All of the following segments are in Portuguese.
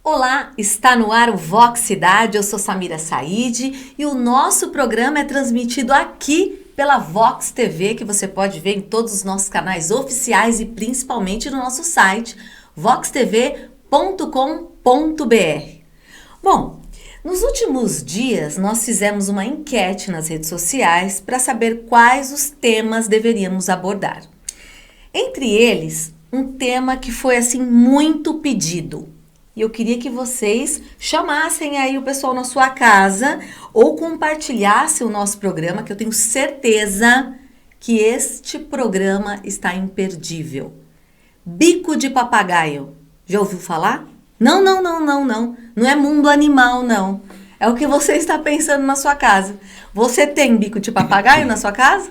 Olá, está no ar o Vox Cidade, eu sou Samira Said e o nosso programa é transmitido aqui pela Vox TV, que você pode ver em todos os nossos canais oficiais e principalmente no nosso site voxtv.com.br. Bom, nos últimos dias nós fizemos uma enquete nas redes sociais para saber quais os temas deveríamos abordar. Entre eles, um tema que foi assim muito pedido. E eu queria que vocês chamassem aí o pessoal na sua casa ou compartilhassem o nosso programa, que eu tenho certeza que este programa está imperdível. Bico de papagaio. Já ouviu falar? Não. Não é mundo animal, não. É o que você está pensando na sua casa. Você tem bico de papagaio na sua casa?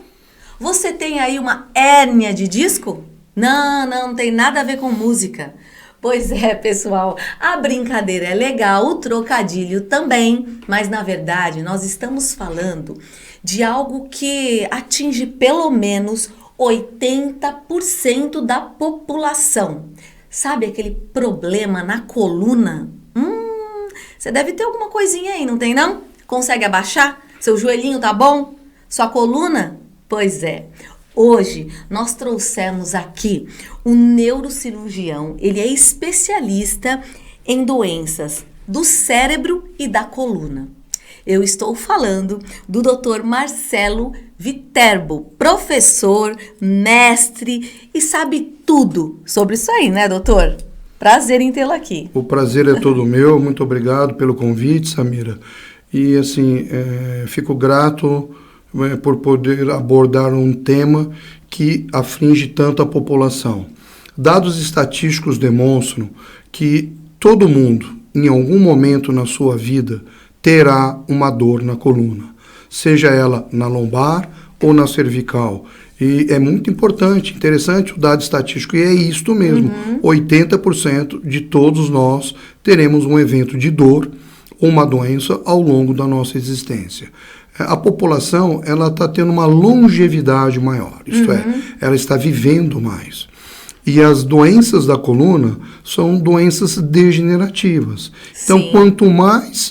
Você tem aí uma hérnia de disco? Não tem nada a ver com música. Pois é, pessoal, a brincadeira é legal, o trocadilho também, mas na verdade nós estamos falando de algo que atinge pelo menos 80% da população. Sabe aquele problema na coluna? Você deve ter alguma coisinha aí, não tem não? Consegue abaixar? Seu joelhinho tá bom? Sua coluna? Pois é. Hoje nós trouxemos aqui um neurocirurgião, ele é especialista em doenças do cérebro e da coluna. Eu estou falando do Dr. Marcelo Viterbo, professor, mestre e sabe tudo sobre isso aí, né, doutor? Prazer em tê-lo aqui. O prazer é todo meu, muito obrigado pelo convite, Samira. E assim, fico grato por poder abordar um tema que aflige tanto a população. Dados estatísticos demonstram que todo mundo, em algum momento na sua vida, terá uma dor na coluna, seja ela na lombar ou na cervical. E é muito importante, interessante o dado estatístico, e é isto mesmo, 80% de todos nós teremos um evento de dor ou uma doença ao longo da nossa existência. A população, ela está tendo uma longevidade maior, isto é, ela está vivendo mais. E as doenças da coluna são doenças degenerativas. Então, Sim. Quanto mais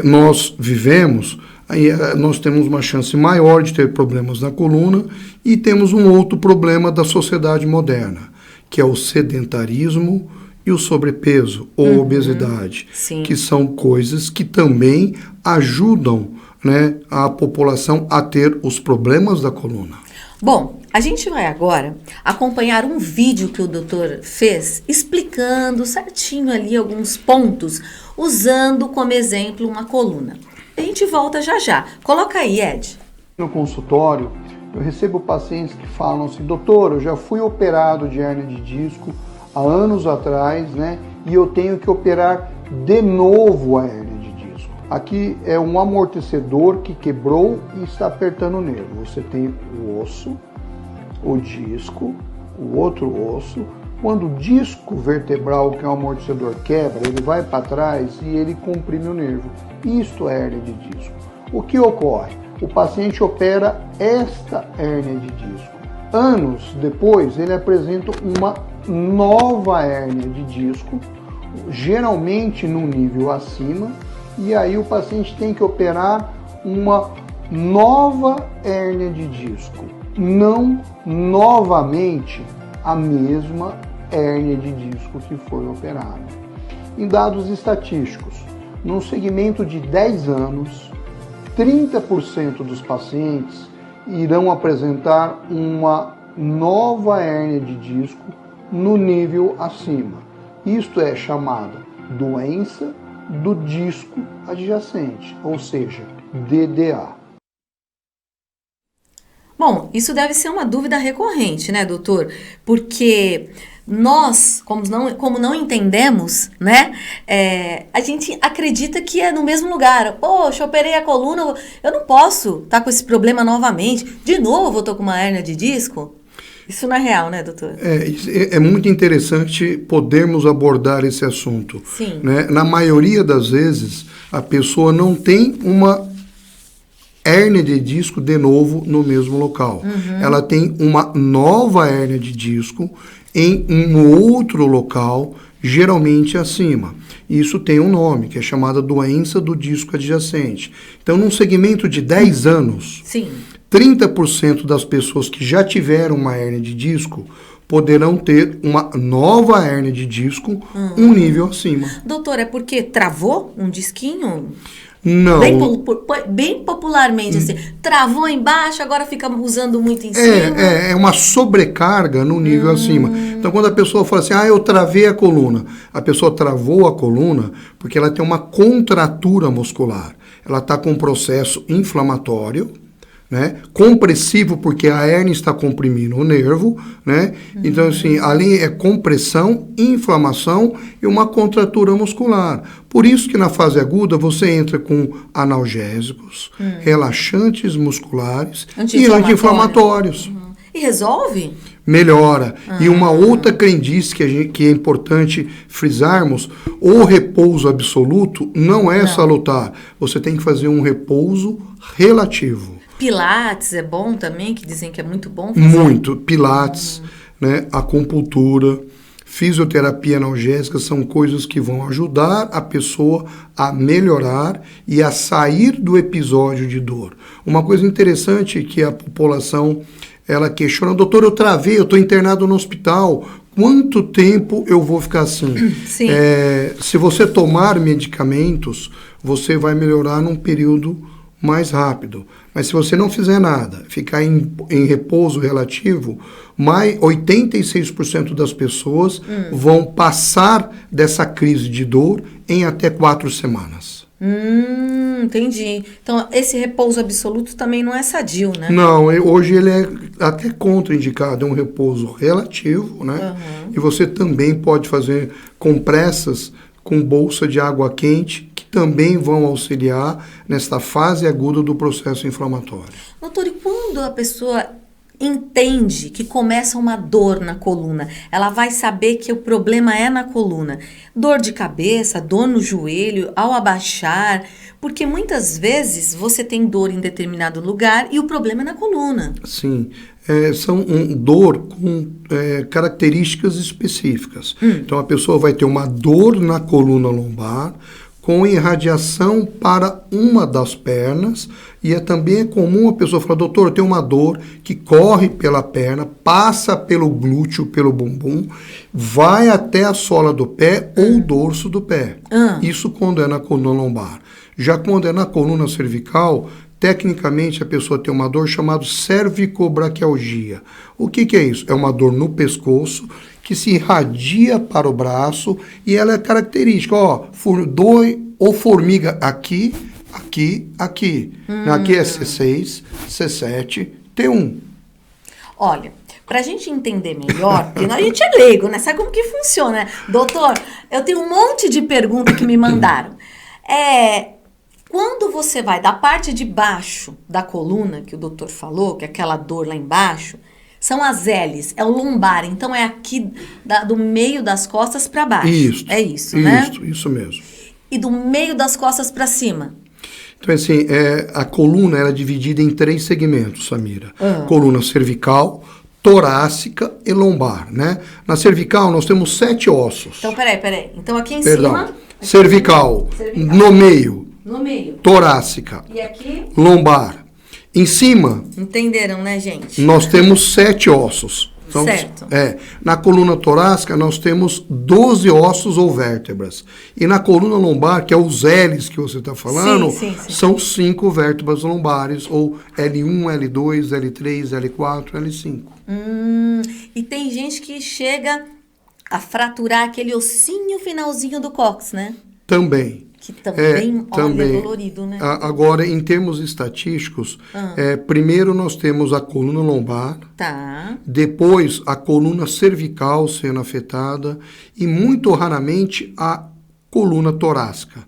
nós vivemos, aí, nós temos uma chance maior de ter problemas na coluna e temos um outro problema da sociedade moderna, que é o sedentarismo e o sobrepeso ou obesidade, Sim. que são coisas que também ajudam, né, a população a ter os problemas da coluna. Bom, a gente vai agora acompanhar um vídeo que o doutor fez explicando certinho ali alguns pontos, usando como exemplo uma coluna. A gente volta já. Coloca aí, Ed. No consultório, eu recebo pacientes que falam assim: doutor, eu já fui operado de hérnia de disco há anos atrás, né? E eu tenho que operar de novo a hérnia de disco. Aqui é um amortecedor que quebrou e está apertando o nervo. Você tem o osso, o disco, o outro osso. Quando o disco vertebral, que é o amortecedor, quebra, ele vai para trás e ele comprime o nervo. Isto é hérnia de disco. O que ocorre? O paciente opera esta hérnia de disco. Anos depois, ele apresenta uma nova hérnia de disco, geralmente num nível acima, e aí o paciente tem que operar uma nova hérnia de disco, não novamente a mesma hérnia de disco que foi operada. Em dados estatísticos, num segmento de 10 anos, 30% dos pacientes irão apresentar uma nova hérnia de disco no nível acima. Isto é chamada doença do disco adjacente, ou seja, DDA. Bom, isso deve ser uma dúvida recorrente, né, doutor? Porque nós, como não entendemos, né, a gente acredita que é no mesmo lugar. Poxa, eu operei a coluna, eu não posso estar com esse problema novamente. De novo eu tô com uma hérnia de disco? Isso não é real, né, doutor? É muito interessante podermos abordar esse assunto. Sim. Né? Na maioria das vezes, a pessoa não tem uma hérnia de disco de novo no mesmo local. Ela tem uma nova hérnia de disco em um outro local, geralmente acima. Isso tem um nome, que é chamada doença do disco adjacente. Então, num segmento de 10 anos, Sim. 30% das pessoas que já tiveram uma hérnia de disco poderão ter uma nova hérnia de disco um nível acima. Doutor, é porque travou um disquinho? Não. Bem popularmente, assim, travou embaixo, agora fica usando muito em cima. É uma sobrecarga no nível acima. Então, quando a pessoa fala assim, eu travei a coluna, a pessoa travou a coluna porque ela tem uma contratura muscular. Ela está com um processo inflamatório, né? Compressivo, porque a hérnia está comprimindo o nervo, né? Então, assim, ali é compressão, inflamação e uma contratura muscular. Por isso que na fase aguda você entra com analgésicos, relaxantes musculares e anti-inflamatórios. E resolve? Melhora. E uma outra crendice que é importante frisarmos, o repouso absoluto não é salutar. Você tem que fazer um repouso relativo. Pilates é bom também, que dizem que é muito bom fazer. Muito. Pilates, né, acupuntura, fisioterapia analgésica são coisas que vão ajudar a pessoa a melhorar e a sair do episódio de dor. Uma coisa interessante que a população ela questiona, doutor, eu travei, eu estou internado no hospital, quanto tempo eu vou ficar assim? Sim. Se você tomar medicamentos, você vai melhorar num período mais rápido. Mas se você não fizer nada, ficar em repouso relativo, 86% das pessoas vão passar dessa crise de dor em até 4 semanas. Entendi. Então, esse repouso absoluto também não é sadio, né? Não, hoje ele é até contraindicado, é um repouso relativo, né? E você também pode fazer compressas com bolsa de água quente, que também vão auxiliar nesta fase aguda do processo inflamatório. Doutor, e quando a pessoa entende que começa uma dor na coluna, ela vai saber que o problema é na coluna? Dor de cabeça, dor no joelho, ao abaixar, porque muitas vezes você tem dor em determinado lugar e o problema é na coluna. Sim, são dor com características específicas. Então a pessoa vai ter uma dor na coluna lombar, com irradiação para uma das pernas, e também é comum a pessoa falar, doutor, eu tenho uma dor que corre pela perna, passa pelo glúteo, pelo bumbum, vai até a sola do pé ou o dorso do pé. Isso quando é na coluna lombar. Já quando é na coluna cervical, tecnicamente a pessoa tem uma dor chamada cervicobraquialgia. O que é isso? É uma dor no pescoço que se irradia para o braço e ela é característica. Dor ou formiga aqui, aqui, aqui. Aqui é C6, C7, T1. Olha, pra gente entender melhor, porque a gente é leigo, né? Sabe como que funciona, né? Doutor, eu tenho um monte de perguntas que me mandaram. Quando você vai da parte de baixo da coluna, que o doutor falou, que é aquela dor lá embaixo, são as L's, é o lombar, então é aqui do meio das costas para baixo. Isso. É isso, né? Isso mesmo. E do meio das costas para cima? Então, assim, a coluna era dividida em 3 segmentos, Samira. Coluna cervical, torácica e lombar, né? Na cervical nós temos 7 ossos. Então, peraí. Então aqui em Perdão. cima... Cervical, no meio. No meio. Torácica. E aqui? Lombar. Em cima... Entenderam, né, gente? Nós temos 7 ossos. Então, certo. Na coluna torácica, nós temos 12 ossos ou vértebras. E na coluna lombar, que é os L's que você está falando, sim. são 5 vértebras lombares, ou L1, L2, L3, L4, L5. E tem gente que chega a fraturar aquele ossinho finalzinho do cóccix, né? Também. Que também, também. É dolorido, né? Agora, em termos estatísticos, primeiro nós temos a coluna lombar, depois a coluna cervical sendo afetada e, muito raramente, a coluna torácica.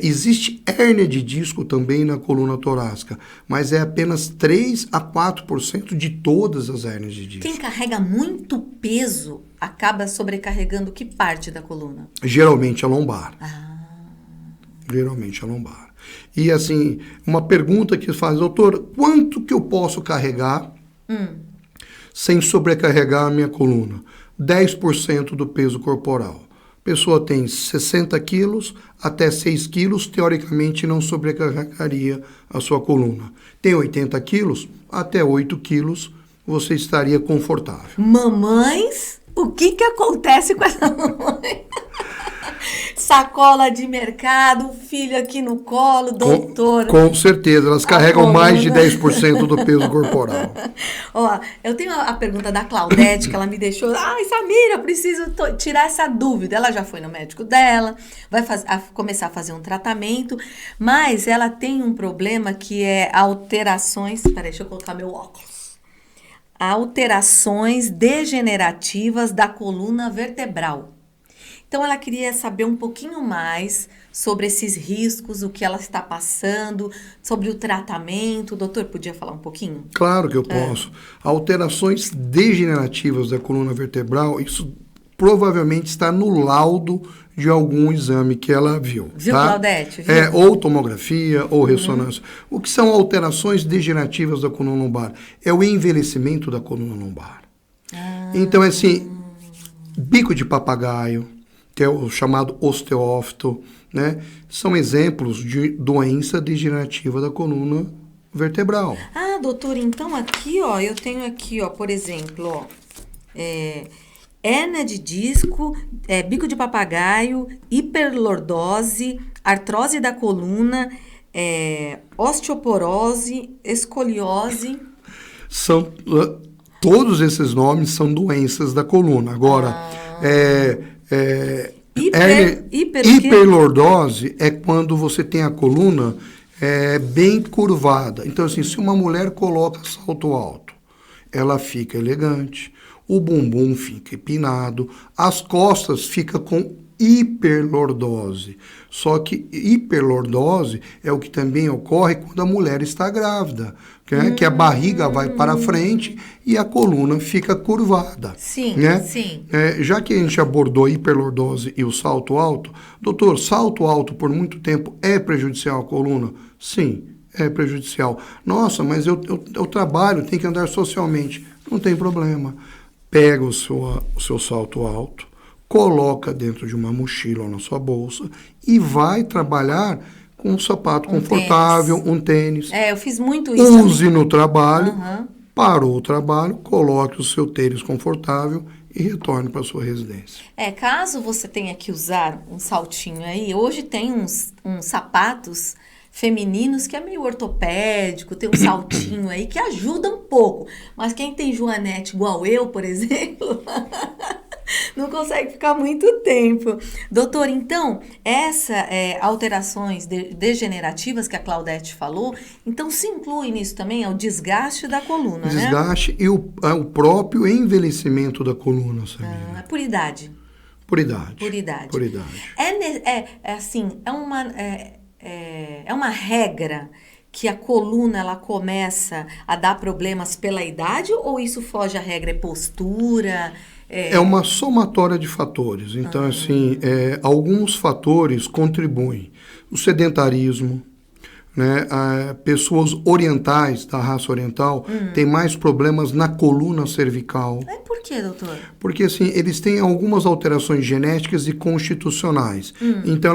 Existe hérnia de disco também na coluna torácica, mas é apenas 3 a 4% de todas as hérnias de disco. Quem carrega muito peso acaba sobrecarregando que parte da coluna? Geralmente a lombar. Geralmente a lombar. E assim, uma pergunta que faz, doutor, quanto que eu posso carregar sem sobrecarregar a minha coluna? 10% do peso corporal. A pessoa tem 60 quilos, até 6 quilos, teoricamente não sobrecarregaria a sua coluna. Tem 80 quilos, até 8 quilos, você estaria confortável. Mamães, o que acontece com essa mamãe? Sacola de mercado, filho aqui no colo, doutor. Com certeza, elas carregam mais de 10% do peso corporal. Ó, eu tenho a pergunta da Claudete, que ela me deixou. Ai, Samira, eu preciso tirar essa dúvida. Ela já foi no médico dela, vai começar a fazer um tratamento, mas ela tem um problema que é alterações. Peraí, deixa eu colocar meu óculos. Alterações degenerativas da coluna vertebral. Então, ela queria saber um pouquinho mais sobre esses riscos, o que ela está passando, sobre o tratamento. O doutor podia falar um pouquinho? Claro que eu posso. Alterações degenerativas da coluna vertebral, isso provavelmente está no laudo de algum exame que ela viu. Viu, tá? Claudete? Viu? Ou tomografia, ou ressonância. O que são alterações degenerativas da coluna lombar? É o envelhecimento da coluna lombar. Então, assim, bico de papagaio, que é o chamado osteófito, né? São exemplos de doença degenerativa da coluna vertebral. Ah, doutor, então aqui, ó, eu tenho aqui, ó, por exemplo, ó, hérnia de disco, bico de papagaio, hiperlordose, artrose da coluna, osteoporose, escoliose. Todos esses nomes são doenças da coluna. Agora, hiperlordose é quando você tem a coluna bem curvada. Então, assim, se uma mulher coloca salto alto, ela fica elegante, o bumbum fica empinado, as costas ficam com hiperlordose. Só que hiperlordose é o que também ocorre quando a mulher está grávida, que a barriga vai para frente e a coluna fica curvada. Sim, né? sim. Já que a gente abordou a hiperlordose e o salto alto, doutor, salto alto por muito tempo é prejudicial à coluna? Sim, é prejudicial. Nossa, mas eu trabalho, tenho que andar socialmente. Não tem problema. Pega o seu salto alto, coloca dentro de uma mochila ou na sua bolsa e vai trabalhar com um sapato confortável, um tênis. Eu fiz muito isso. Use no trabalho, parou o trabalho, coloque o seu tênis confortável e retorne para a sua residência. Caso você tenha que usar um saltinho aí, hoje tem uns sapatos femininos que é meio ortopédico, tem um saltinho aí que ajuda um pouco. Mas quem tem joanete igual eu, por exemplo, não consegue ficar muito tempo. Doutor, então, essas alterações degenerativas que a Claudete falou, então se inclui nisso também o desgaste da coluna, né? Desgaste e o próprio envelhecimento da coluna, sabe? Por idade. Por idade. Por idade. Por idade. É uma regra que a coluna ela começa a dar problemas pela idade ou isso foge à regra? É postura? É uma somatória de fatores. Então, assim, alguns fatores contribuem. O sedentarismo, né? Pessoas orientais, da raça oriental, têm mais problemas na coluna cervical. Por quê, doutor? Porque, assim, eles têm algumas alterações genéticas e constitucionais. Então,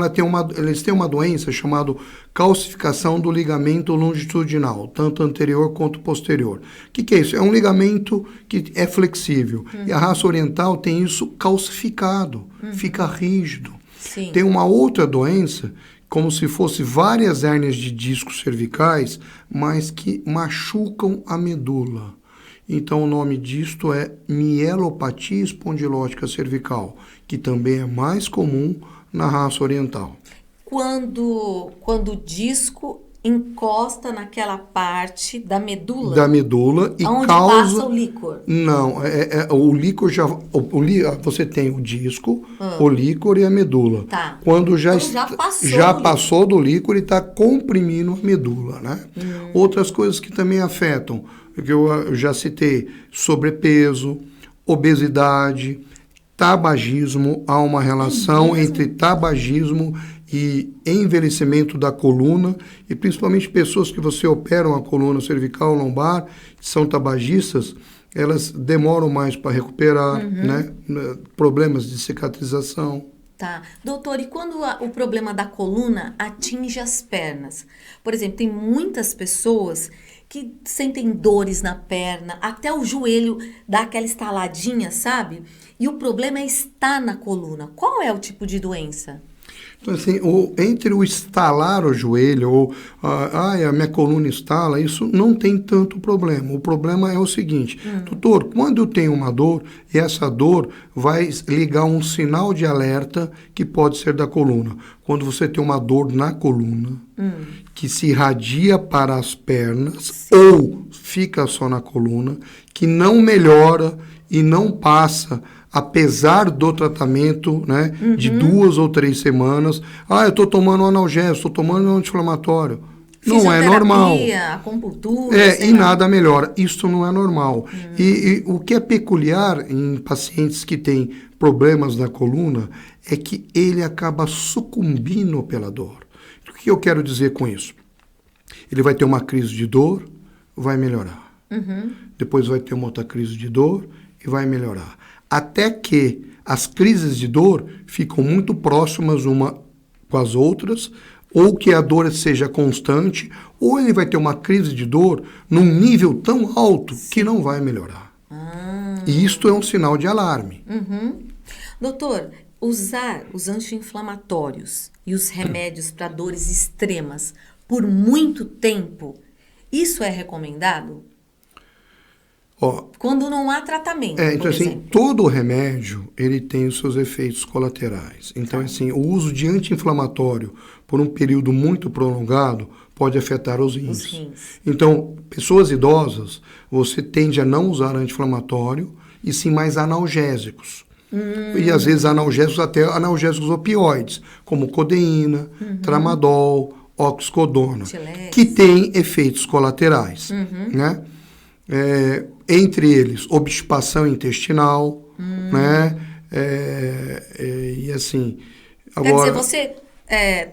eles têm uma doença chamada calcificação do ligamento longitudinal, tanto anterior quanto posterior. O que é isso? É um ligamento que é flexível. E a raça oriental tem isso calcificado, fica rígido. Sim. Tem uma outra doença, como se fosse várias hérnias de discos cervicais, mas que machucam a medula. Então, o nome disto é mielopatia espondilótica cervical, que também é mais comum na raça oriental. Quando o disco encosta naquela parte da medula? Da medula e onde causa... passa o líquor? Não, o líquor já... você tem o disco, o líquor e a medula. Tá. Quando já Então, passou do líquor e está comprimindo a medula, né? Outras coisas que também afetam, que eu já citei, sobrepeso, obesidade, tabagismo. Há uma relação entre tabagismo e envelhecimento da coluna, e principalmente pessoas que você operam a coluna cervical, lombar, que são tabagistas, elas demoram mais para recuperar, né? Problemas de cicatrização. Tá. Doutor, e quando o problema da coluna atinge as pernas? Por exemplo, tem muitas pessoas que sentem dores na perna, até o joelho dá aquela estaladinha, sabe? E o problema está na coluna. Qual é o tipo de doença? Então, assim, entre o estalar o joelho ou a minha coluna estala, isso não tem tanto problema. O problema é o seguinte, doutor, quando eu tenho uma dor, e essa dor vai ligar um sinal de alerta que pode ser da coluna. Quando você tem uma dor na coluna, que se irradia para as pernas, ou fica só na coluna, que não melhora e não passa, apesar do tratamento, né, de 2 ou 3 semanas. Eu estou tomando um analgésico, estou tomando um anti-inflamatório. Não é normal. Acupuntura, e nada melhora. Isso não é normal. E o que é peculiar em pacientes que têm problemas na coluna é que ele acaba sucumbindo pela dor. O que eu quero dizer com isso? Ele vai ter uma crise de dor, vai melhorar. Depois vai ter uma outra crise de dor e vai melhorar. Até que as crises de dor ficam muito próximas uma com as outras, ou que a dor seja constante, ou ele vai ter uma crise de dor num nível tão alto que não vai melhorar. E isto é um sinal de alarme. Doutor, usar os anti-inflamatórios e os remédios para dores extremas por muito tempo, isso é recomendado? Quando não há tratamento, então, assim, todo remédio, ele tem os seus efeitos colaterais. Então, assim, o uso de anti-inflamatório por um período muito prolongado pode afetar os rins. Então, pessoas idosas, você tende a não usar anti-inflamatório e sim mais analgésicos. E às vezes analgésicos, até analgésicos opioides, como codeína, tramadol, oxicodona, que têm efeitos colaterais, né? Entre eles, obstipação intestinal, né? E assim... Agora, quer dizer, você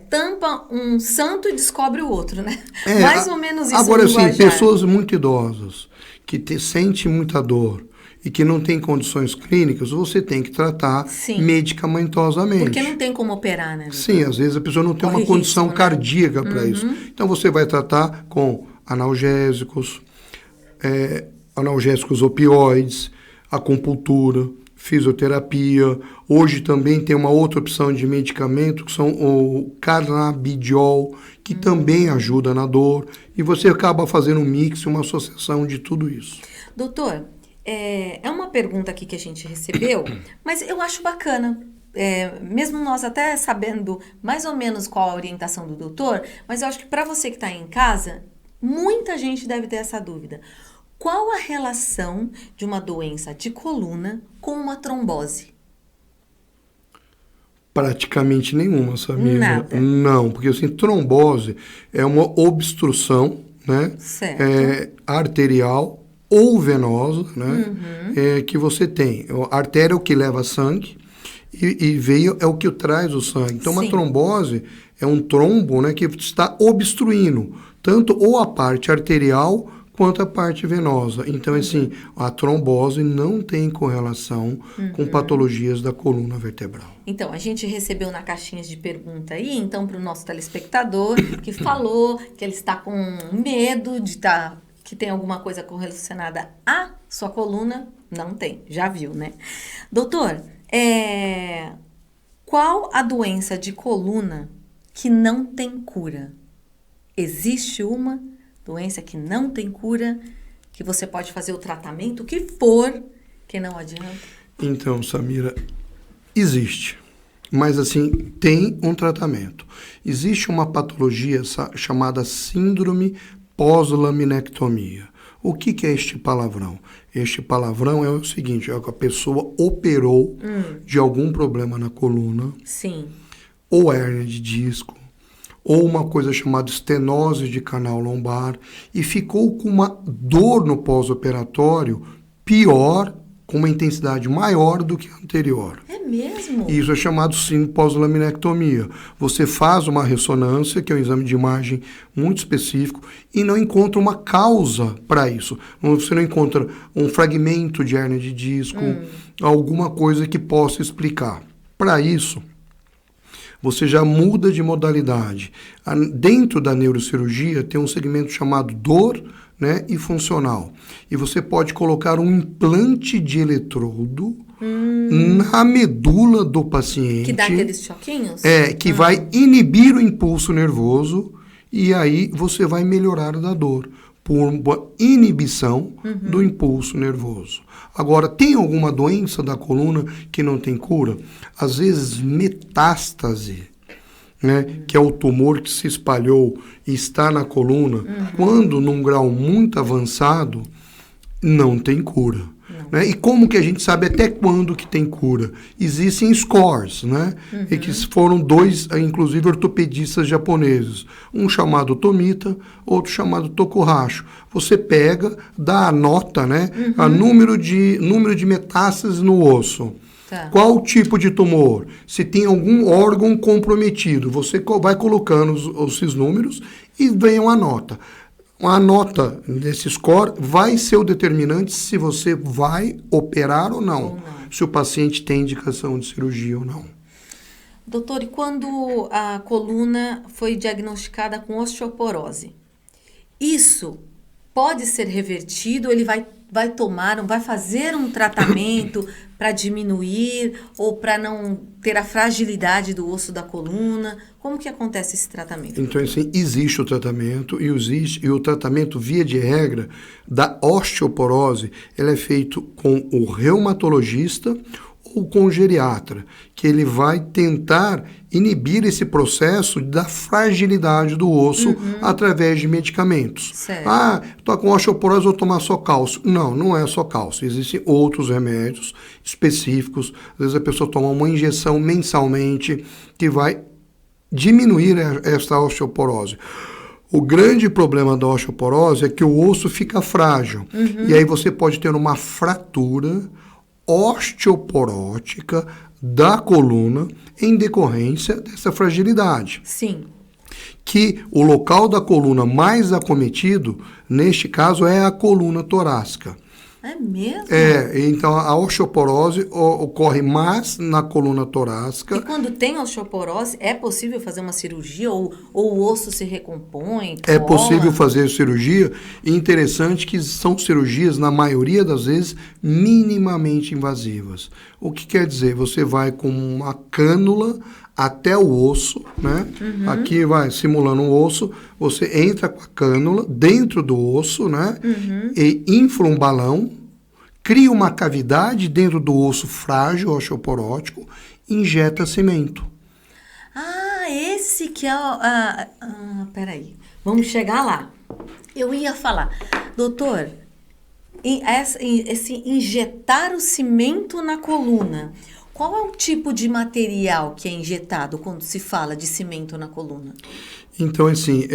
tampa um santo e descobre o outro, né? Mais ou menos isso. Agora, assim, pessoas muito idosas, que sentem muita dor e que não têm condições clínicas, você tem que tratar medicamentosamente. Porque não tem como operar, né? Doutor? Sim, às vezes a pessoa não tem uma condição cardíaca para isso. Então, você vai tratar com analgésicos, analgésicos opioides, acupuntura, fisioterapia. Hoje também tem uma outra opção de medicamento, que são o canabidiol, que também ajuda na dor. E você acaba fazendo um mix, uma associação de tudo isso. Doutor, é uma pergunta aqui que a gente recebeu, mas eu acho bacana. Mesmo nós até sabendo mais ou menos qual a orientação do doutor, mas eu acho que para você que está em casa, muita gente deve ter essa dúvida. Qual a relação de uma doença de coluna com uma trombose? Praticamente nenhuma, Samira. Nada. Não, porque assim, trombose é uma obstrução, né? Arterial ou venosa, né? Que você tem. A artéria é o que leva sangue e veia é o que traz o sangue. Então, uma trombose é um trombo, né, que está obstruindo tanto ou a parte arterial quanto a parte venosa. Então, assim, a trombose não tem correlação com patologias da coluna vertebral. Então, a gente recebeu na caixinha de pergunta aí, então, para o nosso telespectador, que falou que ele está com medo de que tem alguma coisa correlacionada à sua coluna. Não tem, já viu, né? Doutor, qual a doença de coluna que não tem cura? Existe uma doença que não tem cura, que você pode fazer o tratamento que for, que não adianta? Então, Samira, existe. Mas, assim, tem um tratamento. Existe uma patologia chamada síndrome pós-laminectomia. O que é este palavrão? Este palavrão é o seguinte, é que a pessoa operou de algum problema na coluna, ou hérnia de disco, ou uma coisa chamada estenose de canal lombar, e ficou com uma dor no pós-operatório pior com uma intensidade maior do que a anterior. É mesmo? Isso é chamado síndrome pós-laminectomia. Você faz uma ressonância, que é um exame de imagem muito específico, e não encontra uma causa para isso. Você não encontra um fragmento de hérnia de disco, alguma coisa que possa explicar. Para isso, você já muda de modalidade. Dentro da neurocirurgia tem um segmento chamado dor, né, e funcional. E você pode colocar um implante de eletrodo na medula do paciente. Que dá aqueles choquinhos? Que vai inibir o impulso nervoso e aí você vai melhorar da dor por uma inibição do impulso nervoso. Agora, tem alguma doença da coluna que não tem cura? Às vezes, metástase, né, que é o tumor que se espalhou e está na coluna, quando num grau muito avançado, não tem cura. Né? E como que a gente sabe até quando que tem cura? Existem scores, né? E que foram 2, inclusive, ortopedistas japoneses. Um chamado Tomita, outro chamado Tokuhashi. Você pega, dá a nota, né? A número de metástases no osso. Tá. Qual tipo de tumor? Se tem algum órgão comprometido, você vai colocando esses números e vem uma nota. A nota desse score vai ser o determinante se você vai operar ou não. Se o paciente tem indicação de cirurgia ou não. Doutor, e quando a coluna foi diagnosticada com osteoporose? Isso pode ser revertido? Ele vai fazer um tratamento para diminuir ou para não ter a fragilidade do osso da coluna? Como que acontece esse tratamento? Então, assim, existe o tratamento e o tratamento, via de regra, da osteoporose, ele é feito com o reumatologista ou com o geriatra, que ele vai tentar inibir esse processo da fragilidade do osso através de medicamentos. Certo. Estou com osteoporose, vou tomar só cálcio. Não, não é só cálcio. Existem outros remédios específicos. Às vezes a pessoa toma uma injeção mensalmente que vai diminuir essa osteoporose. O grande problema da osteoporose é que o osso fica frágil. E aí você pode ter uma fratura osteoporótica da coluna em decorrência dessa fragilidade. Sim. Que o local da coluna mais acometido, neste caso, é a coluna torácica. É mesmo? Então a osteoporose ocorre mais na coluna torácica. E quando tem osteoporose, é possível fazer uma cirurgia ou o osso se recompõe? É cola? possível fazer cirurgia, e interessante que são cirurgias, na maioria das vezes, minimamente invasivas. O que quer dizer? Você vai com uma cânula até o osso, né? Aqui vai simulando um osso, você entra com a cânula dentro do osso, né? E infla um balão, cria uma cavidade dentro do osso frágil, osteoporótico, injeta cimento. Esse que é peraí, vamos chegar lá. Eu ia falar, doutor, esse injetar o cimento na coluna, qual é o tipo de material que é injetado quando se fala de cimento na coluna? Então, assim,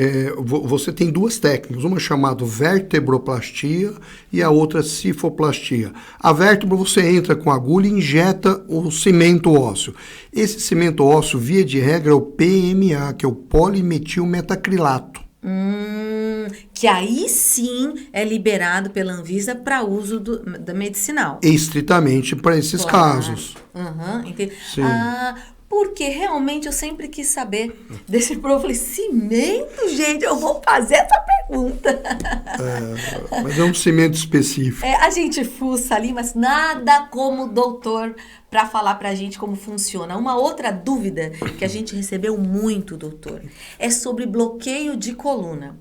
você tem duas técnicas, uma chamada vertebroplastia e a outra cifoplastia. A vértebra, você entra com a agulha e injeta o cimento ósseo. Esse cimento ósseo, via de regra, é o PMA, que é o polimetilmetacrilato. Que aí sim é liberado pela Anvisa para uso da medicinal. Estritamente para esses casos. Entendi. Sim. Porque realmente eu sempre quis saber desse problema. Eu falei, cimento, gente, eu vou fazer essa pergunta. Mas é um cimento específico. A gente fuça ali, mas nada como o doutor para falar pra gente como funciona. Uma outra dúvida que a gente recebeu muito, doutor, é sobre bloqueio de coluna.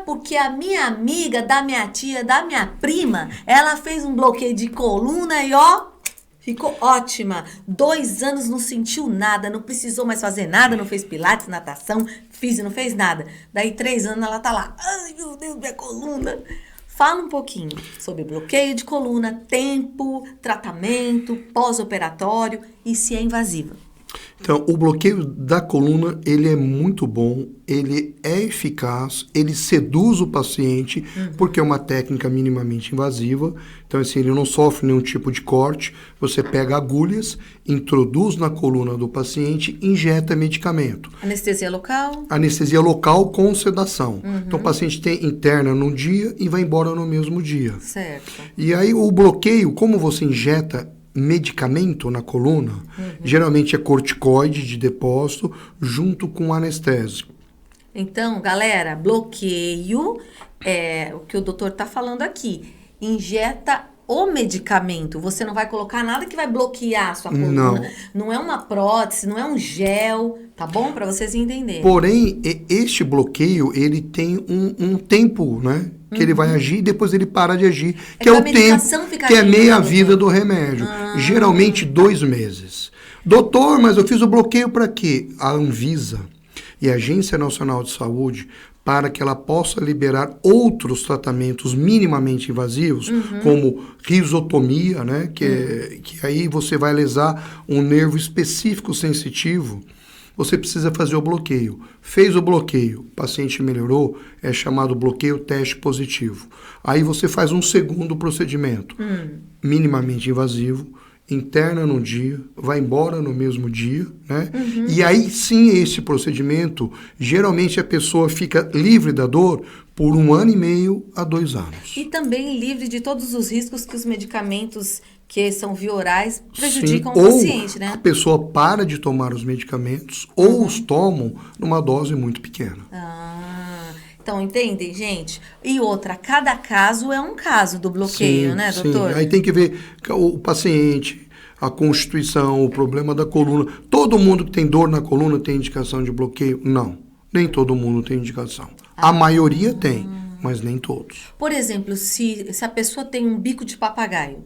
Porque a minha amiga, da minha tia, da minha prima, ela fez um bloqueio de coluna e ficou ótima. 2 anos não sentiu nada, não precisou mais fazer nada, não fez pilates, natação, não fez nada. Daí 3 anos ela tá lá, ai meu Deus, minha coluna. Fala um pouquinho sobre bloqueio de coluna, tempo, tratamento, pós-operatório e se é invasiva. Então, o bloqueio da coluna, ele é muito bom, ele é eficaz, ele seduz o paciente, porque é uma técnica minimamente invasiva. Então, assim, ele não sofre nenhum tipo de corte. Você pega agulhas, introduz na coluna do paciente, injeta medicamento. Anestesia local? Anestesia local com sedação. Então, o paciente tem interna num dia e vai embora no mesmo dia. Certo. E aí, o bloqueio, como você injeta medicamento na coluna, geralmente é corticoide de depósito junto com anestésico. Então, galera, bloqueio é o que o doutor está falando aqui. Injeta o medicamento. Você não vai colocar nada que vai bloquear a sua coluna. Não é uma prótese, não é um gel, tá bom? Para vocês entenderem. Porém, este bloqueio, ele tem um tempo, né? Que ele vai agir e depois ele para de agir. Que é o tempo, que é meia vida do remédio. Geralmente 2 meses. Doutor, mas eu fiz o bloqueio para quê? A Anvisa e a Agência Nacional de Saúde, para que ela possa liberar outros tratamentos minimamente invasivos, como risotomia, né? Que aí você vai lesar um nervo específico sensitivo. Você precisa fazer o bloqueio. Fez o bloqueio, o paciente melhorou, é chamado bloqueio teste positivo. Aí você faz um segundo procedimento, minimamente invasivo, interna num dia, vai embora no mesmo dia, né? E aí sim, esse procedimento, geralmente a pessoa fica livre da dor por 1 ano e meio a 2 anos. E também livre de todos os riscos que os medicamentos que são via orais prejudicam o paciente, né? A pessoa para de tomar os medicamentos ou os tomam numa dose muito pequena. Então, entendem, gente? E outra, cada caso é um caso do bloqueio, né, doutor? Aí tem que ver o paciente, a constituição, o problema da coluna. Todo mundo que tem dor na coluna tem indicação de bloqueio? Não, nem todo mundo tem indicação. A maioria tem, mas nem todos. Por exemplo, se a pessoa tem um bico de papagaio,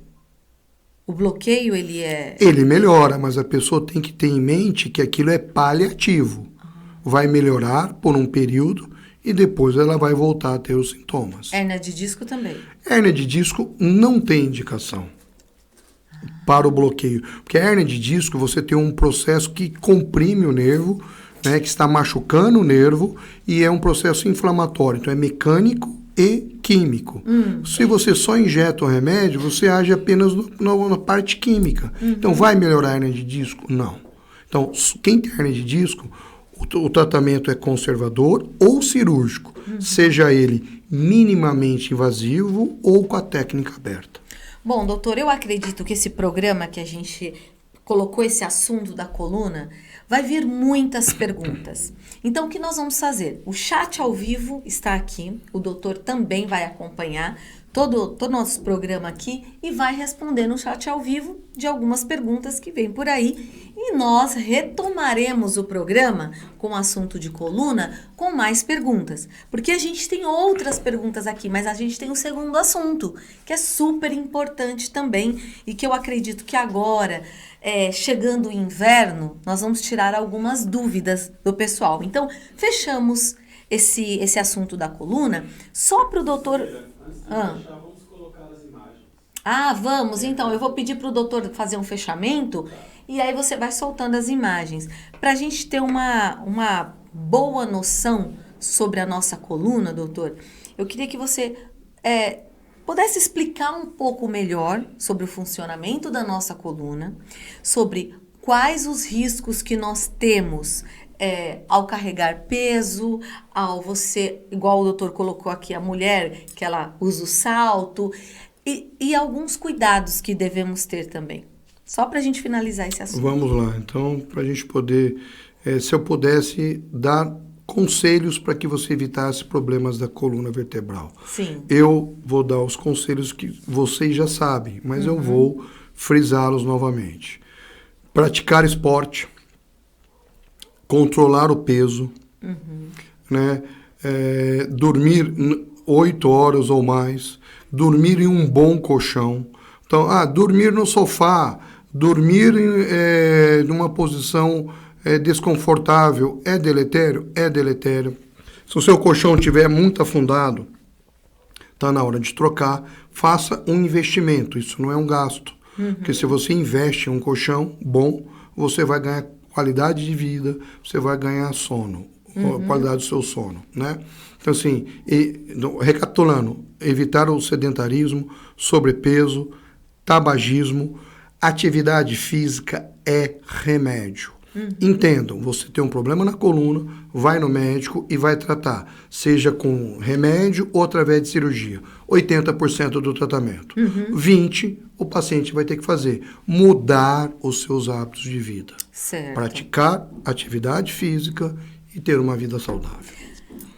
o bloqueio, ele é... Ele melhora, mas a pessoa tem que ter em mente que aquilo é paliativo. Vai melhorar por um período e depois ela vai voltar a ter os sintomas. Hérnia de disco também. Hérnia de disco não tem indicação para o bloqueio. Porque a hérnia de disco, você tem um processo que comprime o nervo, né, que está machucando o nervo, e é um processo inflamatório. Então, é mecânico e químico. Se você só injeta o remédio, você age apenas na parte química. Então, vai melhorar a hérnia de disco? Não. Então, quem tem hérnia de disco, o tratamento é conservador ou cirúrgico, seja ele minimamente invasivo ou com a técnica aberta. Bom, doutor, eu acredito que esse programa que a gente colocou esse assunto da coluna, vai vir muitas perguntas. Então, o que nós vamos fazer? O chat ao vivo está aqui, o doutor também vai acompanhar todo o nosso programa aqui e vai responder no chat ao vivo de algumas perguntas que vêm por aí. E nós retomaremos o programa com o assunto de coluna com mais perguntas. Porque a gente tem outras perguntas aqui, mas a gente tem um segundo assunto, que é super importante também e que eu acredito que agora, chegando o inverno, nós vamos tirar algumas dúvidas do pessoal. Então, fechamos esse assunto da coluna só para o doutor... Vamos colocar as imagens. Vamos. Então, eu vou pedir para o doutor fazer um fechamento e aí você vai soltando as imagens. Para a gente ter uma boa noção sobre a nossa coluna, doutor, eu queria que você pudesse explicar um pouco melhor sobre o funcionamento da nossa coluna, sobre quais os riscos que nós temos ao carregar peso, ao você, igual o doutor colocou aqui, a mulher, que ela usa o salto, e alguns cuidados que devemos ter também. Só para a gente finalizar esse assunto. Vamos lá. Então, para a gente poder, se eu pudesse dar conselhos para que você evitasse problemas da coluna vertebral. Sim. Eu vou dar os conselhos que vocês já sabem, mas eu vou frisá-los novamente. Praticar esporte, controlar o peso, né? Dormir 8 horas ou mais, dormir em um bom colchão. Então, dormir no sofá, dormir numa posição desconfortável é deletério? É deletério. Se o seu colchão estiver muito afundado, está na hora de trocar, faça um investimento, isso não é um gasto. Porque se você investe em um colchão bom, você vai ganhar qualidade de vida, você vai ganhar sono, qualidade do seu sono, né? Então, assim, recapitulando, evitar o sedentarismo, sobrepeso, tabagismo, atividade física é remédio. Entendam, você tem um problema na coluna, vai no médico e vai tratar, seja com remédio ou através de cirurgia. 80% do tratamento. 20% o paciente vai ter que fazer, mudar os seus hábitos de vida. Certo. Praticar atividade física e ter uma vida saudável.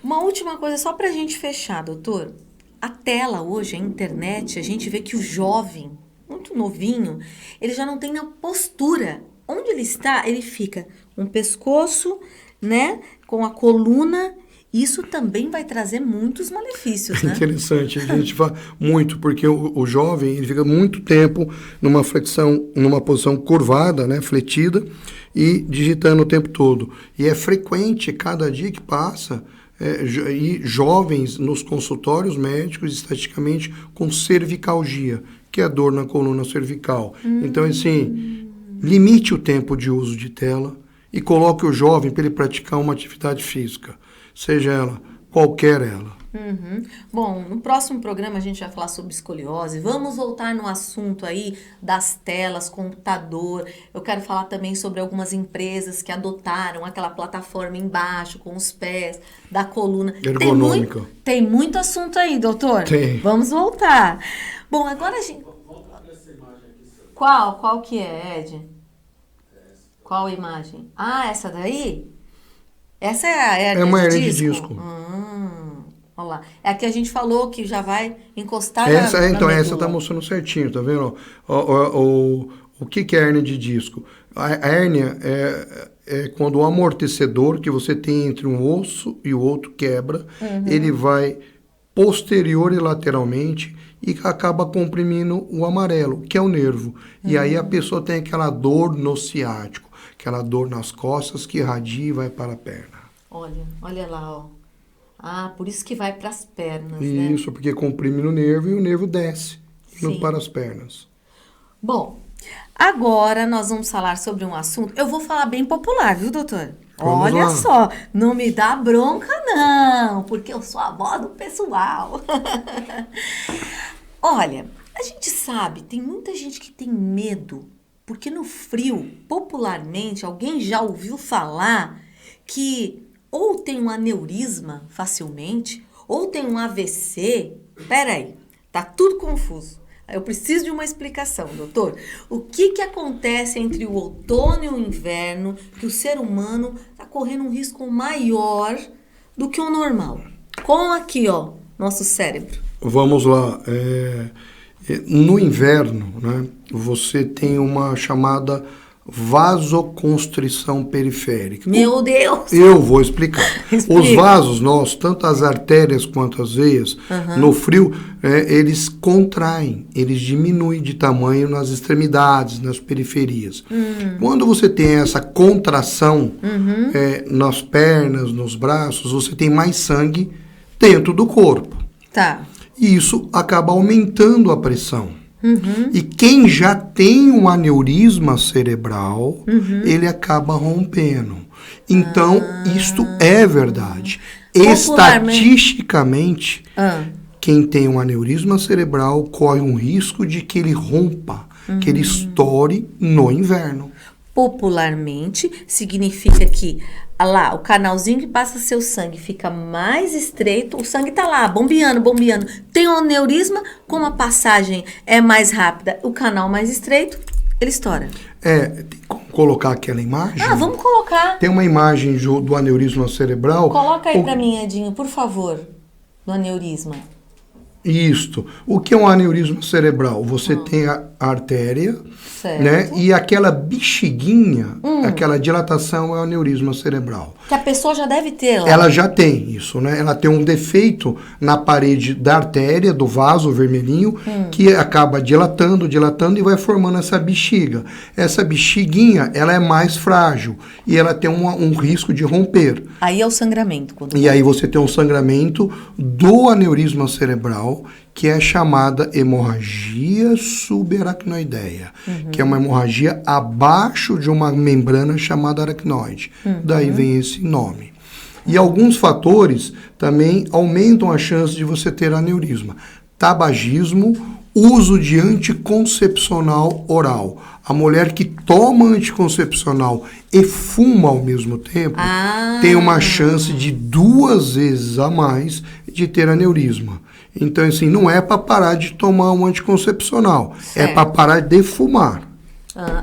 Uma última coisa, só pra gente fechar, doutor. A tela hoje, a internet, a gente vê que o jovem, muito novinho, ele já não tem a postura. Onde ele está, ele fica com o pescoço, né, com a coluna. Isso também vai trazer muitos malefícios, né? Interessante, a gente fala muito, porque o jovem ele fica muito tempo numa flexão, numa posição curvada, né, fletida, e digitando o tempo todo. E é frequente, cada dia que passa, e jovens nos consultórios médicos, estatisticamente, com cervicalgia, que é a dor na coluna cervical. Então, assim, limite o tempo de uso de tela e coloque o jovem para ele praticar uma atividade física, seja ela, qualquer ela. Bom, no próximo programa a gente vai falar sobre escoliose. Vamos voltar no assunto aí das telas, computador. Eu quero falar também sobre algumas empresas que adotaram aquela plataforma embaixo, com os pés, da coluna. Ergonômica. Tem muito assunto aí, doutor. Tem. Vamos voltar. Bom, agora a gente... Qual que é, Ed? Qual imagem? Ah, essa daí? Essa é a hérnia uma de hérnia disco? de disco. Olha lá. É a que a gente falou que já vai encostar Essa, na então, medula. essa está mostrando certinho, tá vendo? O que é hérnia de disco? A hérnia é quando o amortecedor que você tem entre um osso e o outro quebra, ele vai posterior e lateralmente e acaba comprimindo o amarelo, que é o nervo. E aí a pessoa tem aquela dor no ciático, aquela dor nas costas que irradia e vai para a perna. Olha lá, ó. Ah, por isso que vai para as pernas, né? Isso, porque comprime no nervo e o nervo desce Sim. para as pernas. Bom, agora nós vamos falar sobre um assunto. Eu vou falar bem popular, viu, doutor? Vamos Olha lá. só, não me dá bronca não, porque eu sou a avó do pessoal. Olha, a gente sabe, tem muita gente que tem medo, porque no frio, popularmente, alguém já ouviu falar que ou tem um aneurisma facilmente, ou tem um AVC. Peraí, tá tudo confuso. Eu preciso de uma explicação, doutor. O que acontece entre o outono e o inverno que o ser humano está correndo um risco maior do que o normal? Com aqui, ó, nosso cérebro. Vamos lá. No inverno, né, você tem uma chamada vasoconstrição periférica. Meu Deus! Eu vou explicar. Explica. Os vasos nossos, tanto as artérias quanto as veias, no frio, eles contraem, eles diminuem de tamanho nas extremidades, nas periferias. Quando você tem essa contração nas pernas, nos braços, você tem mais sangue dentro do corpo. Tá. E isso acaba aumentando a pressão. E quem já tem um aneurisma cerebral, ele acaba rompendo. Então, isto é verdade. Estatisticamente, quem tem um aneurisma cerebral corre um risco de que ele rompa, que ele estoure no inverno. Popularmente, significa que lá, o canalzinho que passa seu sangue fica mais estreito, o sangue tá lá, bombeando. Tem um aneurisma, como a passagem é mais rápida, o canal mais estreito, ele estoura. Tem como colocar aquela imagem? Ah, vamos colocar. Tem uma imagem do aneurisma cerebral. Coloca aí pra mim, Edinho, por favor, do aneurisma. Isto. O que é um aneurisma cerebral? Você tem a artéria, Certo. né? E aquela bexiguinha, aquela dilatação é o aneurisma cerebral. Que a pessoa já deve ter lá. Ela já tem isso, né? Ela tem um defeito na parede da artéria, do vaso vermelhinho, que acaba dilatando e vai formando essa bexiga. Essa bexiguinha, ela é mais frágil e ela tem um risco de romper. Aí é o sangramento. E aí você tem um sangramento do aneurisma cerebral cerebral, que é chamada hemorragia subaracnoideia, que é uma hemorragia abaixo de uma membrana chamada aracnoide. Daí vem esse nome. E alguns fatores também aumentam a chance de você ter aneurisma. Tabagismo, uso de anticoncepcional oral. A mulher que toma anticoncepcional e fuma ao mesmo tempo tem uma chance de 2 vezes a mais de ter aneurisma. Então, assim, não é para parar de tomar um anticoncepcional, é para parar de fumar.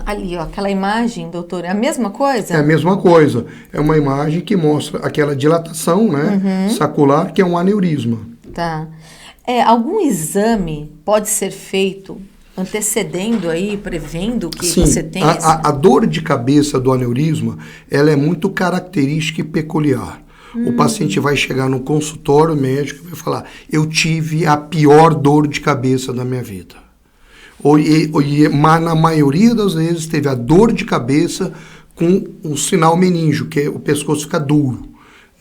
Ali, ó, aquela imagem, doutor, é a mesma coisa? É a mesma coisa. É uma imagem que mostra aquela dilatação, né, sacular, que é um aneurisma. Tá. Algum exame pode ser feito antecedendo aí, prevendo que você tem? A dor de cabeça do aneurisma, ela é muito característica e peculiar. O paciente vai chegar no consultório médico e vai falar, eu tive a pior dor de cabeça da minha vida. Mas na maioria das vezes teve a dor de cabeça com o sinal meníngeo, que é o pescoço fica duro.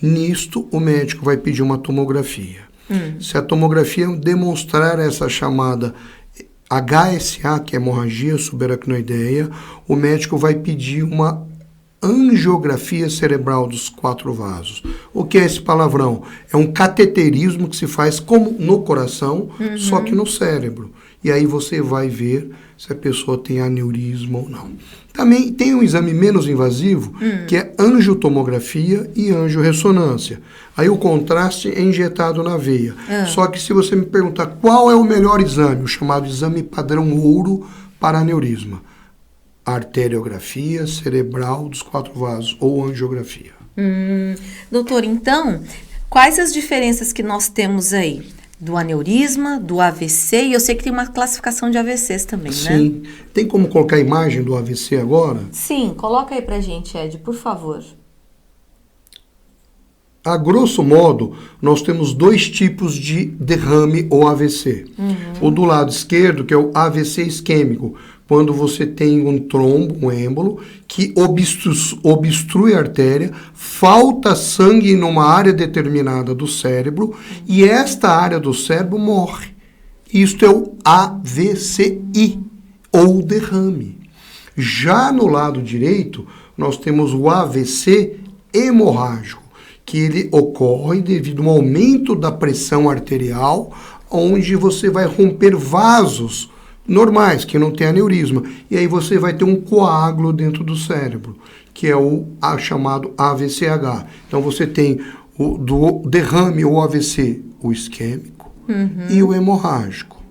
Nisto, o médico vai pedir uma tomografia. Se a tomografia demonstrar essa chamada HSA, que é hemorragia subaracnoideia, o médico vai pedir uma angiografia cerebral dos 4 vasos. O que é esse palavrão? É um cateterismo que se faz como no coração, só que no cérebro. E aí você vai ver se a pessoa tem aneurisma ou não. Também tem um exame menos invasivo, que é angiotomografia e angiorressonância. Aí o contraste é injetado na veia. Só que se você me perguntar qual é o melhor exame, o chamado exame padrão ouro para aneurisma, arteriografia cerebral dos 4 vasos ou angiografia. Doutor, então, quais as diferenças que nós temos aí? Do aneurisma, do AVC, e eu sei que tem uma classificação de AVCs também, né? Sim. Tem como colocar a imagem do AVC agora? Sim, coloca aí pra gente, Ed, por favor. A grosso modo, nós temos 2 tipos de derrame ou AVC. O do lado esquerdo, que é o AVC isquêmico, quando você tem um trombo, um êmbolo, que obstrui a artéria, falta sangue numa área determinada do cérebro, e esta área do cérebro morre. Isto é o AVCI, ou derrame. Já no lado direito, nós temos o AVC hemorrágico, que ele ocorre devido a um aumento da pressão arterial, onde você vai romper vasos normais, que não tem aneurisma, e aí você vai ter um coágulo dentro do cérebro, que é o chamado AVCH. Então você tem o do derrame ou AVC, o isquêmico, e o hemorrágico.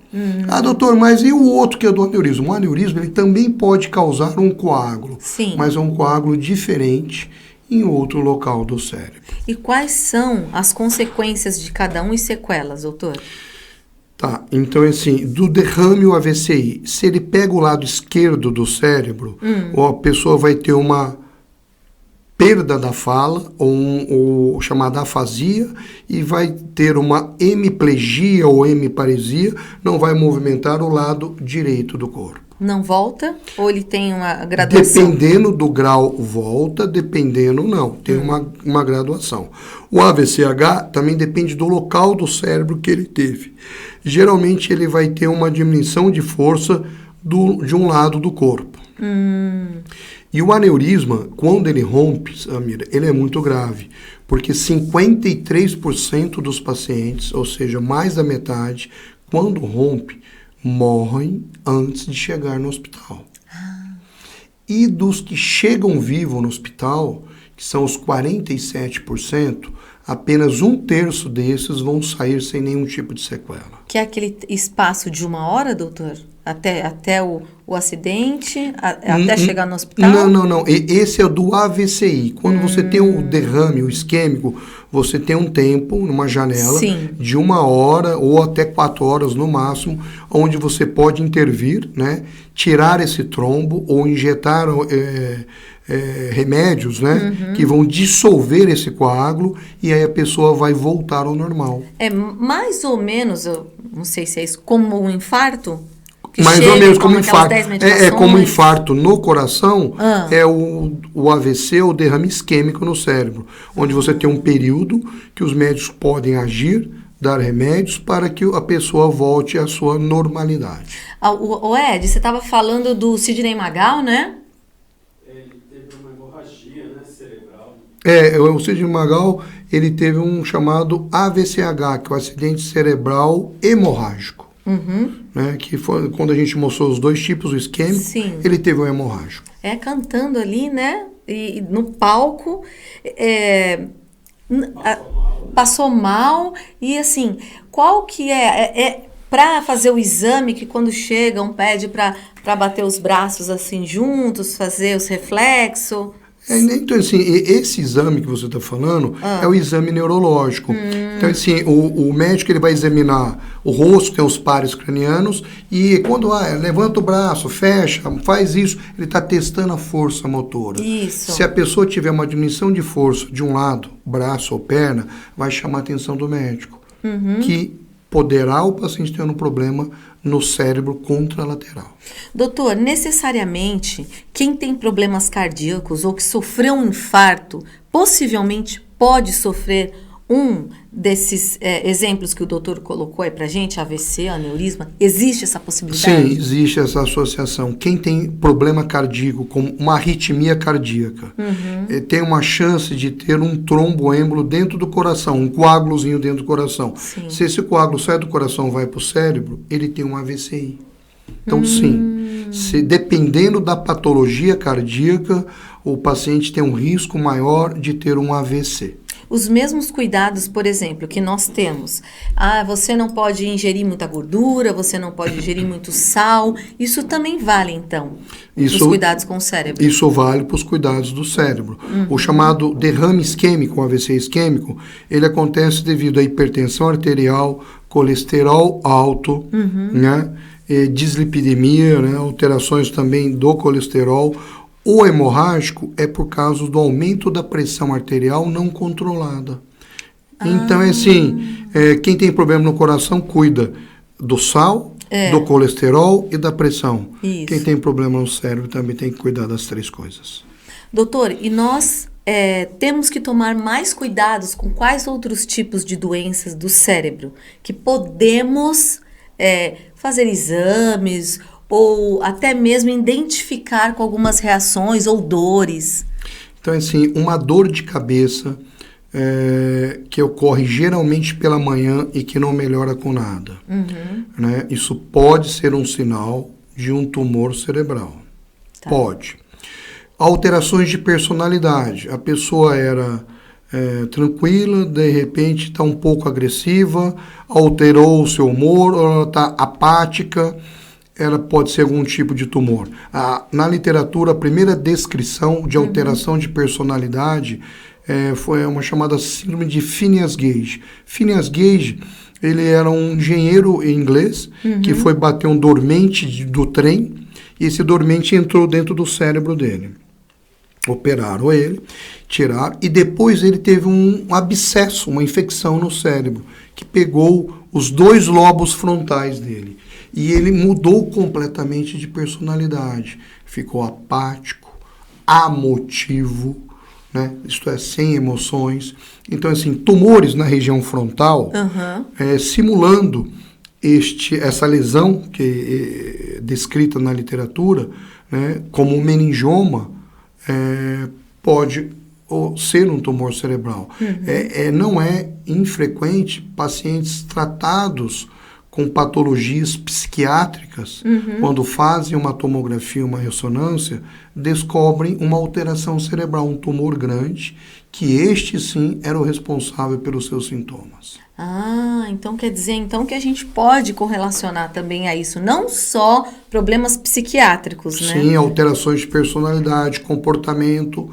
Doutor, mas e o outro que é do aneurisma? O aneurisma ele também pode causar um coágulo, mas é um coágulo diferente em outro local do cérebro. E quais são as consequências de cada um e sequelas, doutor? Tá, então assim, do derrame ou AVCI, se ele pega o lado esquerdo do cérebro, ou a pessoa vai ter uma perda da fala, ou chamada afasia, e vai ter uma hemiplegia ou hemiparesia, não vai movimentar o lado direito do corpo. Não volta? Ou ele tem uma graduação? Dependendo do grau, volta, dependendo, não. Tem uma graduação. O AVCH também depende do local do cérebro que ele teve. Geralmente, ele vai ter uma diminuição de força de um lado do corpo. E o aneurisma, quando ele rompe, Samira, ele é muito grave. Porque 53% dos pacientes, ou seja, mais da metade, quando rompe, morrem antes de chegar no hospital. E dos que chegam vivos no hospital, que são os 47%, apenas 1/3 desses vão sair sem nenhum tipo de sequela. Que é aquele espaço de 1 hora, doutor? Até o acidente, até chegar no hospital? Não. Esse é do AVCI. Quando você tem o derrame, o isquêmico, você tem um tempo, numa janela, de 1 hora ou até 4 horas no máximo, onde você pode intervir, né, tirar esse trombo ou injetar remédios, né, que vão dissolver esse coágulo e aí a pessoa vai voltar ao normal. É mais ou menos, eu não sei se é isso, como um infarto? Mais ou menos como infarto. É como infarto no coração, é o AVC, o derrame isquêmico no cérebro, onde você tem um período que os médicos podem agir dar remédios para que a pessoa volte à sua normalidade. O Ed, você estava falando do Sidney Magal, né? Ele teve uma hemorragia, né, cerebral. O Sidney Magal, ele teve um chamado AVCH, que é o acidente cerebral hemorrágico. Né, que foi quando a gente mostrou os dois tipos, o isquêmico, Sim. ele teve um hemorrágico. Cantando ali, né? E no palco, passou mal. E assim, qual que para fazer o exame, que quando chegam pede para bater os braços assim juntos, fazer os reflexos? Então, assim, esse exame que você está falando é o exame neurológico. Então, assim, o médico ele vai examinar o rosto, tem os pares cranianos, e quando levanta o braço, fecha, faz isso, ele está testando a força motora. Isso. Se a pessoa tiver uma diminuição de força de um lado, braço ou perna, vai chamar a atenção do médico, que poderá o paciente ter um problema no cérebro contralateral. Doutor, necessariamente, quem tem problemas cardíacos ou que sofreu um infarto, possivelmente pode sofrer um desses exemplos que o doutor colocou aí pra gente, AVC, aneurisma. Existe essa possibilidade? Sim, existe essa associação. Quem tem problema cardíaco, como uma arritmia cardíaca, tem uma chance de ter um tromboêmbolo dentro do coração, um coágulozinho dentro do coração. Sim. Se esse coágulo sai do coração e vai para o cérebro, ele tem um AVCI. Então, sim, dependendo da patologia cardíaca, o paciente tem um risco maior de ter um AVC. Os mesmos cuidados, por exemplo, que nós temos. Você não pode ingerir muita gordura, você não pode ingerir muito sal. Isso também vale, então, os cuidados com o cérebro? Isso vale para os cuidados do cérebro. O chamado derrame isquêmico, o AVC isquêmico, ele acontece devido à hipertensão arterial, colesterol alto, né? Dislipidemia, né? Alterações também do colesterol. O hemorrágico é por causa do aumento da pressão arterial não controlada. Então, quem tem problema no coração cuida do sal, do colesterol e da pressão. Isso. Quem tem problema no cérebro também tem que cuidar das três coisas. Doutor, e nós temos que tomar mais cuidados com quais outros tipos de doenças do cérebro que podemos fazer exames ou até mesmo identificar com algumas reações ou dores? Então, assim, uma dor de cabeça que ocorre geralmente pela manhã e que não melhora com nada. Né? Isso pode ser um sinal de um tumor cerebral. Tá. Pode. Alterações de personalidade. A pessoa era tranquila, de repente está um pouco agressiva, alterou o seu humor, ela está apática, ela pode ser algum tipo de tumor. Na literatura, a primeira descrição de alteração de personalidade foi uma chamada síndrome de Phineas Gage. Phineas Gage, ele era um engenheiro inglês que foi bater um dormente do trem e esse dormente entrou dentro do cérebro dele. Operaram ele, tiraram, e depois ele teve um abscesso, uma infecção no cérebro, que pegou os dois lobos frontais dele. E ele mudou completamente de personalidade. Ficou apático, amotivo, né? Isto é, sem emoções. Então, assim, tumores na região frontal, simulando essa lesão que é descrita na literatura, né, como um meningioma, pode ser um tumor cerebral. Não é infrequente pacientes tratados com patologias psiquiátricas, quando fazem uma tomografia, uma ressonância, descobrem uma alteração cerebral, um tumor grande, que este sim era o responsável pelos seus sintomas. Então quer dizer então que a gente pode correlacionar também a isso, não só problemas psiquiátricos, né? Sim, alterações de personalidade, comportamento,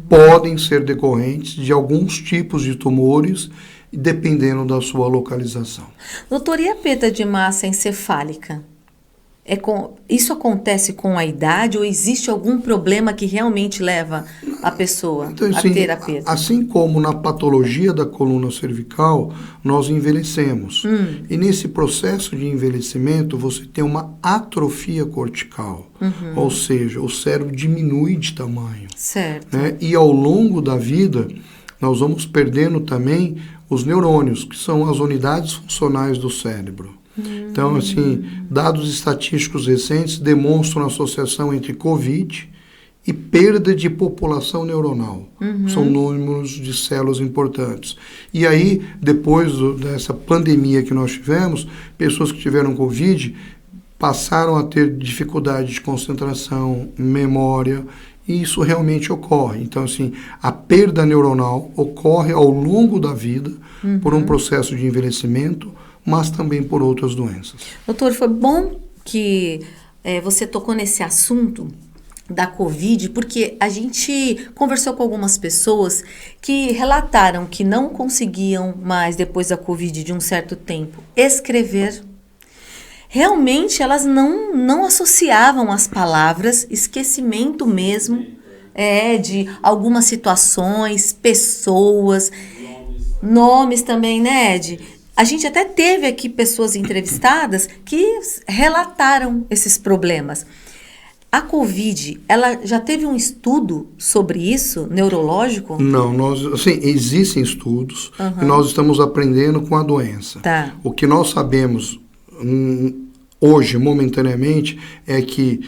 podem ser decorrentes de alguns tipos de tumores, dependendo da sua localização. Doutor, e a perda de massa encefálica? Isso acontece com a idade ou existe algum problema que realmente leva a pessoa a ter a perda? Assim como na patologia da coluna cervical, nós envelhecemos. E nesse processo de envelhecimento, você tem uma atrofia cortical. Ou seja, o cérebro diminui de tamanho. Certo. Né? E ao longo da vida, nós vamos perdendo também os neurônios, que são as unidades funcionais do cérebro. Então, assim, dados estatísticos recentes demonstram a associação entre Covid e perda de população neuronal. São números de células importantes. E aí, depois dessa pandemia que nós tivemos, pessoas que tiveram Covid passaram a ter dificuldade de concentração, memória, e isso realmente ocorre. Então, assim, a perda neuronal ocorre ao longo da vida por um processo de envelhecimento, mas também por outras doenças. Doutor, foi bom que você tocou nesse assunto da Covid, porque a gente conversou com algumas pessoas que relataram que não conseguiam mais, depois da Covid, de um certo tempo, escrever. Realmente, elas não associavam as palavras, esquecimento mesmo, de algumas situações, pessoas, nomes também, né, Ed? A gente até teve aqui pessoas entrevistadas que relataram esses problemas. A Covid, ela já teve um estudo sobre isso, neurológico? Não, assim, existem estudos e nós estamos aprendendo com a doença. Tá. O que nós sabemos hoje, momentaneamente, é que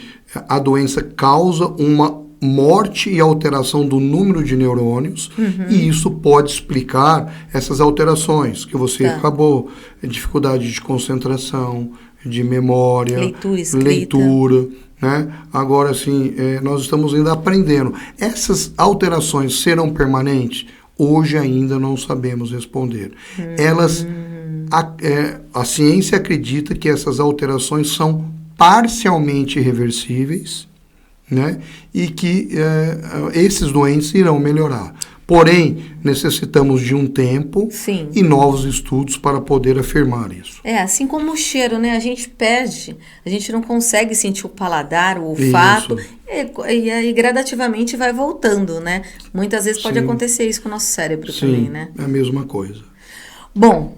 a doença causa uma morte e alteração do número de neurônios, e isso pode explicar essas alterações que você acabou, dificuldade de concentração, de memória, leitura, né? Agora, assim, nós estamos ainda aprendendo. Essas alterações serão permanentes? Hoje ainda não sabemos responder. Elas, a ciência acredita que essas alterações são parcialmente reversíveis, né? E que esses doentes irão melhorar. Porém, necessitamos de um tempo e novos estudos para poder afirmar isso. Assim como o cheiro, né? A gente perde, a gente não consegue sentir o paladar, o olfato, e aí gradativamente vai voltando, né? Muitas vezes pode acontecer isso com o nosso cérebro também, né? É a mesma coisa. Bom,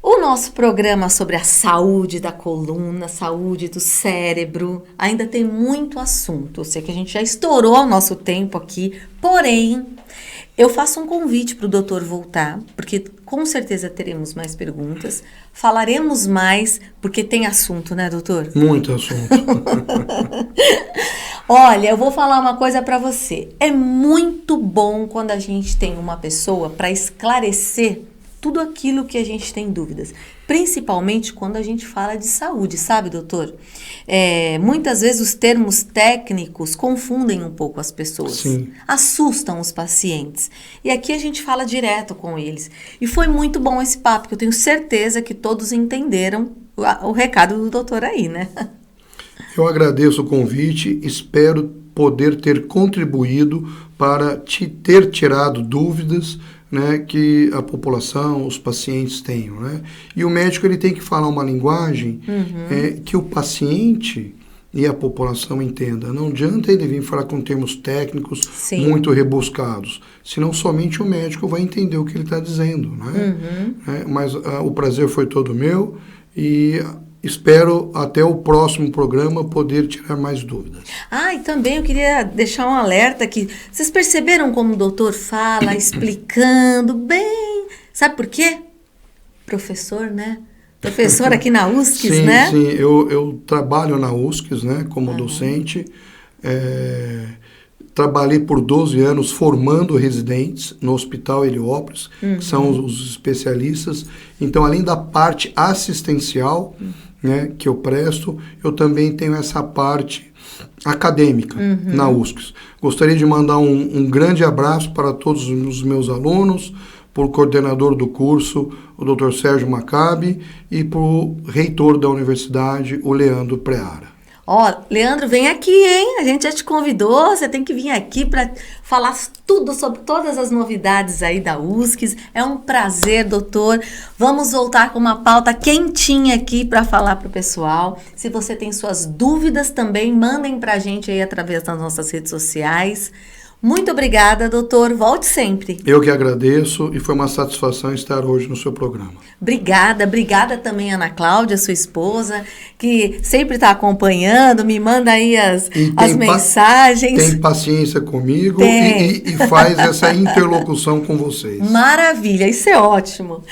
o nosso programa sobre a saúde da coluna, saúde do cérebro, ainda tem muito assunto. Eu sei que a gente já estourou o nosso tempo aqui, porém, eu faço um convite para o doutor voltar, porque com certeza teremos mais perguntas, falaremos mais, porque tem assunto, né, doutor? Muito assunto. Olha, eu vou falar uma coisa para você. É muito bom quando a gente tem uma pessoa para esclarecer tudo aquilo que a gente tem dúvidas, principalmente quando a gente fala de saúde, sabe, doutor? Muitas vezes os termos técnicos confundem um pouco as pessoas, assustam os pacientes, e aqui a gente fala direto com eles. E foi muito bom esse papo, porque eu tenho certeza que todos entenderam o recado do doutor aí, né? Eu agradeço o convite, espero poder ter contribuído para ter tirado dúvidas, né, que a população, os pacientes tenham, né? E o médico ele tem que falar uma linguagem que o paciente e a população entenda. Não adianta ele vir falar com termos técnicos muito rebuscados, senão somente o médico vai entender o que ele está dizendo, né? Mas o prazer foi todo meu e espero até o próximo programa poder tirar mais dúvidas. E também eu queria deixar um alerta aqui. Vocês perceberam como o doutor fala, explicando bem? Sabe por quê? Professor, né? Professor aqui na USCS, né? Sim, eu trabalho na USCS, né, como docente. Trabalhei por 12 anos formando residentes no Hospital Heliópolis, que são os especialistas. Então, além da parte assistencial, né, que eu presto, eu também tenho essa parte acadêmica na USCS. Gostaria de mandar um grande abraço para todos os meus alunos, para o coordenador do curso, o Dr. Sérgio Maccabi, e para o reitor da universidade, o Leandro Preara. Leandro, vem aqui, hein? A gente já te convidou, você tem que vir aqui para falar tudo sobre todas as novidades aí da USCS. É um prazer, doutor. Vamos voltar com uma pauta quentinha aqui para falar para o pessoal. Se você tem suas dúvidas também, mandem para a gente aí através das nossas redes sociais. Muito obrigada, doutor. Volte sempre. Eu que agradeço e foi uma satisfação estar hoje no seu programa. Obrigada também, Ana Cláudia, sua esposa, que sempre está acompanhando, me manda aí as mensagens. Tem paciência comigo e faz essa interlocução com vocês. Maravilha, isso é ótimo.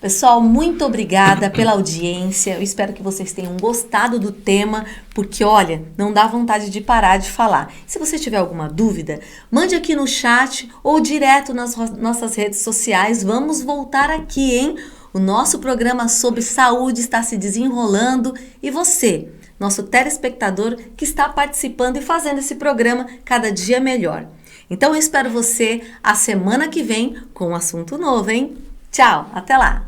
Pessoal, muito obrigada pela audiência. Eu espero que vocês tenham gostado do tema, porque, olha, não dá vontade de parar de falar. Se você tiver alguma dúvida, mande aqui no chat ou direto nas nossas redes sociais. Vamos voltar aqui, hein? O nosso programa sobre saúde está se desenrolando e você, nosso telespectador que está participando e fazendo esse programa cada dia melhor. Então, eu espero você a semana que vem com um assunto novo, hein? Tchau, até lá!